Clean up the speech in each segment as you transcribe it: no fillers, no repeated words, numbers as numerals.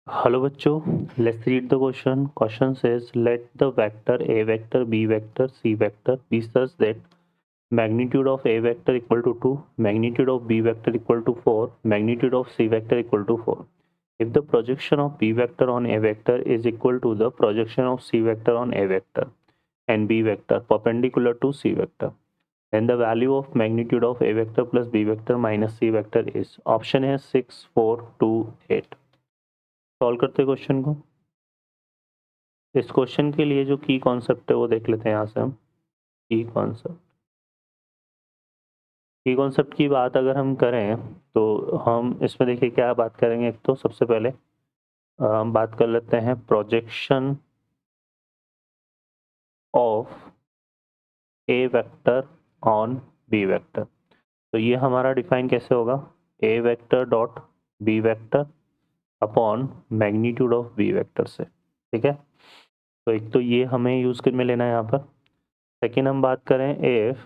Hello बच्चों, let's read the question. Question says let the vector a vector b vector c vector be such that magnitude of a vector equal to 2, magnitude of b vector equal to 4, magnitude of c vector equal to 4. If the projection of b vector on a vector is equal to the projection of c vector on a vector and b vector perpendicular to c vector, then the value of magnitude of a vector plus b vector minus c vector is. Option है 6, 4, 2, 8. Solve करते question को. इस question के लिए जो की concept है वो देख लेते हैं यहाँ से हम. की कॉन्सेप्ट की बात अगर हम करें तो हम इसमें देखिए क्या बात करेंगे. एक तो सबसे पहले हम बात कर लेते हैं projection of A vector on B vector. तो ये हमारा डिफाइन कैसे होगा, A vector dot B vector upon magnitude of B vector से. ठीक है, तो एक तो ये हमें यूज में लेना है यहाँ पर. सेकेंड हम बात करें if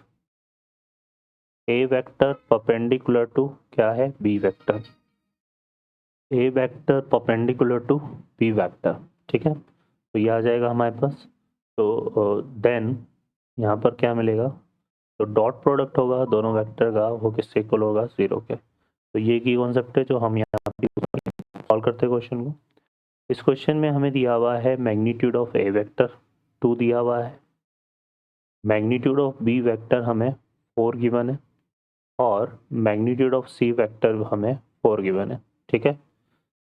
A vector perpendicular to क्या है, B vector. A vector perpendicular to B vector. ठीक है, तो ये आ जाएगा हमारे पास. तो देन यहाँ पर क्या मिलेगा, तो डॉट प्रोडक्ट होगा दोनों वेक्टर का, वो किससे इक्वल होगा, 0 के. तो ये की कॉन्सेप्ट है जो हम यहाँ पर सॉल्व करते हैं क्वेश्चन को. इस क्वेश्चन में हमें दिया हुआ है मैग्नीट्यूड ऑफ ए वेक्टर 2 दिया हुआ है, मैग्नीट्यूड ऑफ बी वेक्टर हमें 4 गिवन है, और मैग्नीट्यूड ऑफ सी वेक्टर हमें 4 गिवन है. ठीक है,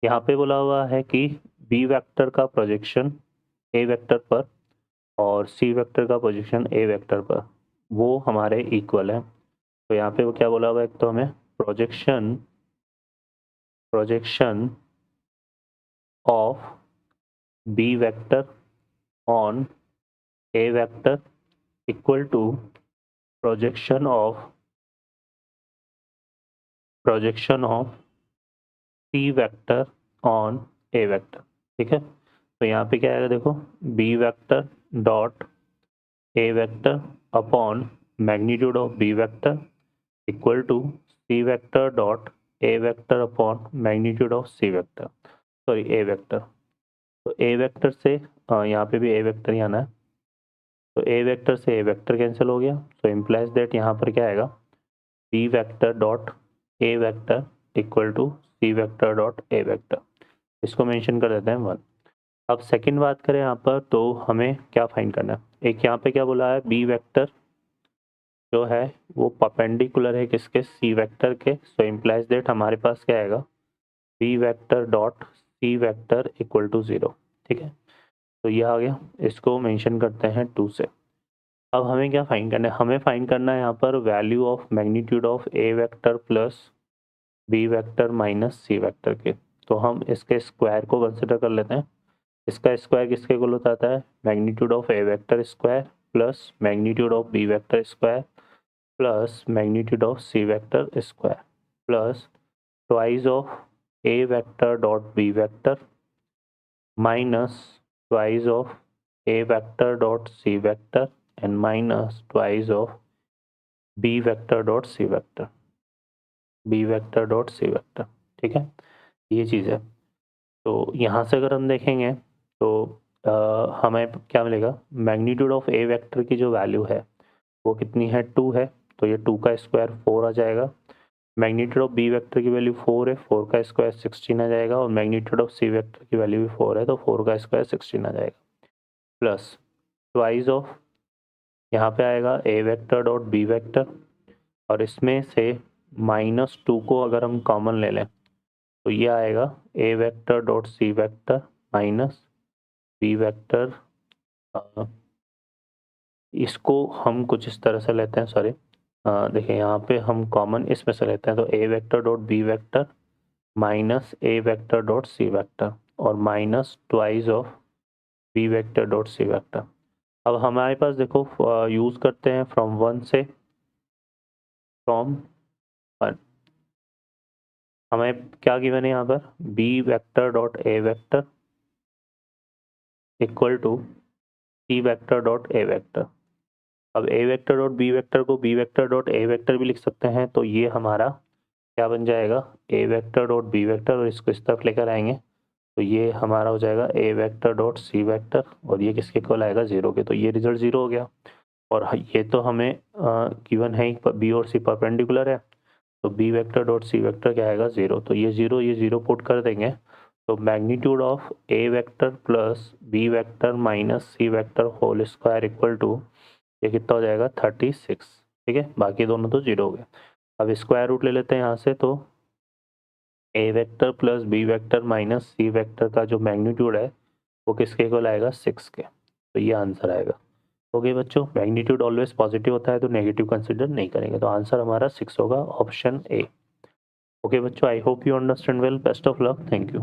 यहाँ पे बोला हुआ है कि बी वेक्टर का प्रोजेक्शन ए वेक्टर पर और सी वेक्टर का प्रोजेक्शन ए वेक्टर पर वो हमारे इक्वल है. तो यहाँ पे वो क्या बोला हुआ है, एक तो हमें projection of B vector on A vector equal to projection of C vector on A vector. ठीक है, तो यहाँ पे क्या आएगा, देखो B vector dot A vector upon magnitude of B vector equal to C vector dot A vector upon magnitude of C vector, sorry A vector. तो A vector से यहाँ पे भी ए वेक्टर ही आना है, तो ए वेक्टर से ए वेक्टर कैंसिल हो गया. तो इम्प्लाइज दैट यहाँ पर क्या आएगा, B vector dot A vector equal to C vector dot A vector. इसको मेंशन कर देते हैं 1. अब सेकंड बात करें यहाँ पर, तो हमें क्या फाइंड करना है. एक यहाँ पे क्या बोला है, बी वेक्टर जो है वो परपेंडिकुलर है किसके, सी वेक्टर के. सो इम्प्लाइज दैट हमारे पास क्या आएगा, B vector dot C vector equal to 0. ठीक है, तो ये आ गया. इसको मेंशन करते हैं 2 से. अब हमें क्या फाइंड करना है, हमें फाइंड करना है यहाँ पर value of magnitude of A vector plus B vector minus C vector के. तो हम इसके स्क्वायर को कंसिडर कर लेते हैं. इसका स्क्वायर किसके इक्वल होता है, magnitude of A vector square plus magnitude of B vector square plus magnitude of C vector square plus twice of A vector dot B vector minus twice of A vector dot C vector and minus twice of B vector dot C vector, ठीक है, ये चीज़ है. तो यहाँ से अगर हम देखेंगे तो हमें क्या मिलेगा, मैग्नीट्यूड ऑफ ए वेक्टर की जो वैल्यू है वो कितनी है, 2 है. तो ये 2 का स्क्वायर 4 आ जाएगा. मैग्नीट्यूड ऑफ बी वेक्टर की वैल्यू 4 है, 4 का स्क्वायर 16 आ जाएगा. और मैग्नीट्यूड ऑफ सी वेक्टर की वैल्यू भी 4 है, तो 4 का स्क्वायर 16 आ जाएगा. प्लस ट्वाइस ऑफ यहाँ पे आएगा A vector dot B vector, और इसमें से -2 को अगर हम कॉमन ले लें तो ये आएगा A vector dot C vector minus B vector. इसको हम कुछ इस तरह से लेते हैं, सॉरी देखिए यहाँ पे हम कॉमन इसमें से लेते हैं. तो A vector dot B vector minus A vector dot C vector और minus twice of B vector dot C vector. अब हमारे पास देखो यूज़ करते हैं फ्रॉम 1 से, फ्रॉम 1 हमें क्या गिवन है यहाँ पर, B vector dot A vector equal to C vector dot A vector. अब A vector dot B vector को B vector dot A vector भी लिख सकते हैं. तो ये हमारा क्या बन जाएगा, ए वेक्टर डॉट बी वेक्टर, और इसको इस तरफ लेकर आएंगे तो ये हमारा हो जाएगा ए वेक्टर डॉट सी वेक्टर और ये किसके इक्वल आएगा 0 के, तो ये रिजल्ट 0 हो गया। और ये तो हमें गिवन है बी और सी परपेंडिकुलर है, तो B vector dot C vector क्या आएगा 0, तो ये 0 पुट कर देंगे, तो magnitude of A vector plus B vector minus C vector whole square equal to ये कितना हो जाएगा 36। ठीक है, बाकी दोनों तो 0 हो गए। अब स्क्वायर रूट ले लेते हैं यहाँ से, तो A vector plus B vector minus C vector का जो मैग्नीट्यूड है वो किसके इक्वल आएगा 6 के, तो ये आंसर आएगा। ओके बच्चों, मैग्नीट्यूड ऑलवेज पॉजिटिव होता है तो नेगेटिव कंसिडर नहीं करेंगे, तो आंसर हमारा 6 होगा, ऑप्शन ए। ओके बच्चों, I hope you understand well, best of luck, thank you.